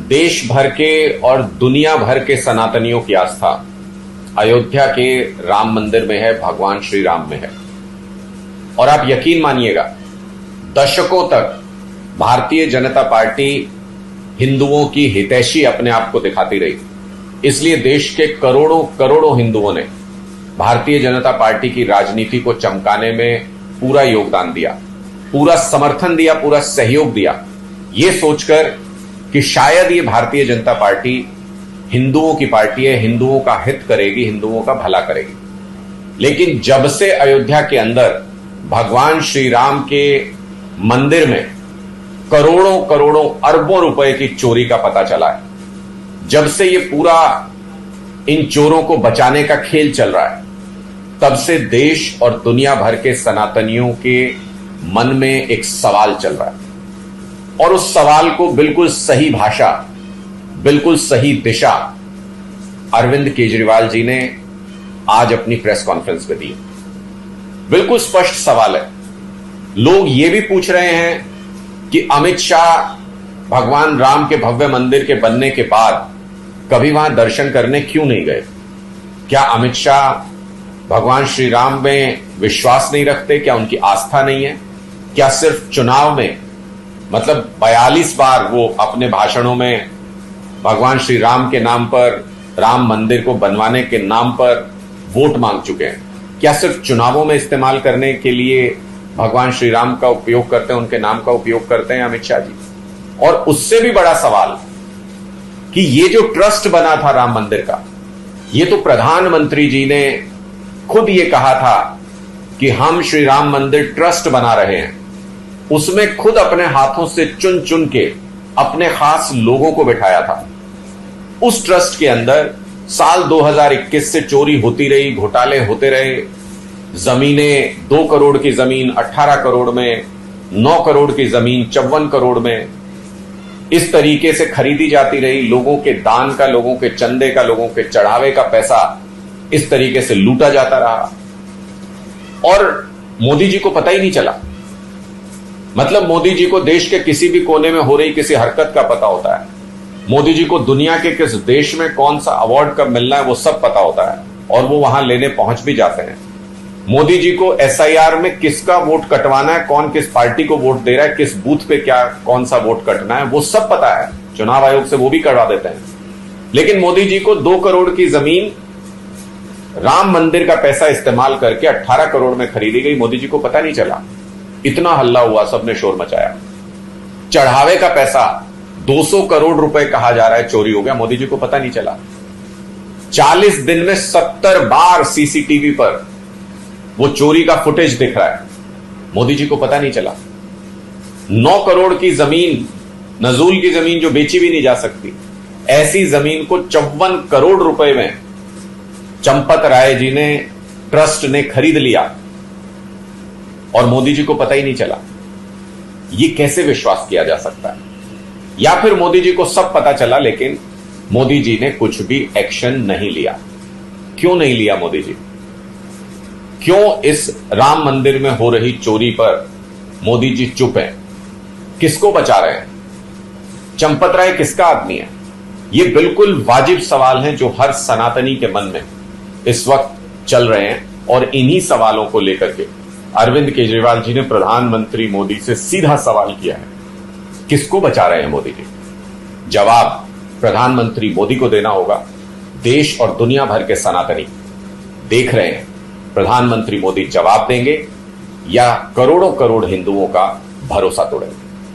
देश भर के और दुनिया भर के सनातनियों की आस्था अयोध्या के राम मंदिर में है, भगवान श्री राम में है। और आप यकीन मानिएगा, दशकों तक भारतीय जनता पार्टी हिंदुओं की हितैषी अपने आप को दिखाती रही। इसलिए देश के करोड़ों करोड़ों हिंदुओं ने भारतीय जनता पार्टी की राजनीति को चमकाने में पूरा योगदान दिया, पूरा समर्थन दिया, पूरा सहयोग दिया, ये सोचकर कि शायद ये भारतीय जनता पार्टी हिंदुओं की पार्टी है, हिंदुओं का हित करेगी, हिंदुओं का भला करेगी। लेकिन जब से अयोध्या के अंदर भगवान श्री राम के मंदिर में करोड़ों करोड़ों अरबों रुपए की चोरी का पता चला है, जब से ये पूरा इन चोरों को बचाने का खेल चल रहा है, तब से देश और दुनिया भर के सनातनियों के मन में एक सवाल चल रहा है। और उस सवाल को बिल्कुल सही भाषा, बिल्कुल सही दिशा अरविंद केजरीवाल जी ने आज अपनी प्रेस कॉन्फ्रेंस में दी। बिल्कुल स्पष्ट सवाल है। लोग ये भी पूछ रहे हैं कि अमित शाह भगवान राम के भव्य मंदिर के बनने के बाद कभी वहां दर्शन करने क्यों नहीं गए? क्या अमित शाह भगवान श्री राम में विश्वास नहीं रखते? क्या उनकी आस्था नहीं है? क्या सिर्फ चुनाव में, मतलब 42 बार वो अपने भाषणों में भगवान श्री राम के नाम पर, राम मंदिर को बनवाने के नाम पर वोट मांग चुके हैं? क्या सिर्फ चुनावों में इस्तेमाल करने के लिए भगवान श्री राम का उपयोग करते हैं, उनके नाम का उपयोग करते हैं अमित शाह जी? और उससे भी बड़ा सवाल कि ये जो ट्रस्ट बना था राम मंदिर का, ये तो प्रधानमंत्री जी ने खुद ये कहा था कि हम श्री राम मंदिर ट्रस्ट बना रहे हैं। उसमें खुद अपने हाथों से चुन चुन के अपने खास लोगों को बिठाया था। उस ट्रस्ट के अंदर साल 2021 से चोरी होती रही, घोटाले होते रहे। जमीनें 2 करोड़ की जमीन 18 करोड़ में, 9 करोड़ की जमीन 54 करोड़ में, इस तरीके से खरीदी जाती रही। लोगों के दान का, लोगों के चंदे का, लोगों के चढ़ावे का पैसा इस तरीके से लूटा जाता रहा और मोदी जी को पता ही नहीं चला। मतलब मोदी जी को देश के किसी भी कोने में हो रही किसी हरकत का पता होता है। मोदी जी को दुनिया के किस देश में कौन सा अवार्ड कब मिलना है वो सब पता होता है और वो वहां लेने पहुंच भी जाते हैं। मोदी जी को एसआईआर में किसका वोट कटवाना है, कौन किस पार्टी को वोट दे रहा है, किस बूथ पे क्या कौन सा वोट कटना है, वो सब पता है। चुनाव आयोग से वो भी करवा देते हैं। लेकिन मोदी जी को 2 करोड़ की जमीन राम मंदिर का पैसा इस्तेमाल करके 18 करोड़ में खरीदी गई, मोदी जी को पता नहीं चला। इतना हल्ला हुआ, सबने शोर मचाया। चढ़ावे का पैसा 200 करोड़ रुपए कहा जा रहा है चोरी हो गया, मोदी जी को पता नहीं चला। 40 दिन में 70 बार सीसीटीवी पर वो चोरी का फुटेज दिख रहा है, मोदी जी को पता नहीं चला। 9 करोड़ की जमीन, नजूल की जमीन जो बेची भी नहीं जा सकती, ऐसी जमीन को 54 करोड़ रुपए में चंपत राय जी ने, ट्रस्ट ने खरीद लिया और मोदी जी को पता ही नहीं चला। ये कैसे विश्वास किया जा सकता है? या फिर मोदी जी को सब पता चला लेकिन मोदी जी ने कुछ भी एक्शन नहीं लिया? क्यों नहीं लिया मोदी जी? क्यों इस राम मंदिर में हो रही चोरी पर मोदी जी चुप हैं? किसको बचा रहे हैं? चंपत राय किसका आदमी है? ये बिल्कुल वाजिब सवाल हैं जो हर सनातनी के मन में इस वक्त चल रहे हैं। और इन्हीं सवालों को लेकर के अरविंद केजरीवाल जी ने प्रधानमंत्री मोदी से सीधा सवाल किया है, किसको बचा रहे हैं मोदी जी? जवाब प्रधानमंत्री मोदी को देना होगा। देश और दुनिया भर के सनातनी देख रहे हैं, प्रधानमंत्री मोदी जवाब देंगे या करोड़ों करोड़ हिंदुओं का भरोसा तोड़ेंगे।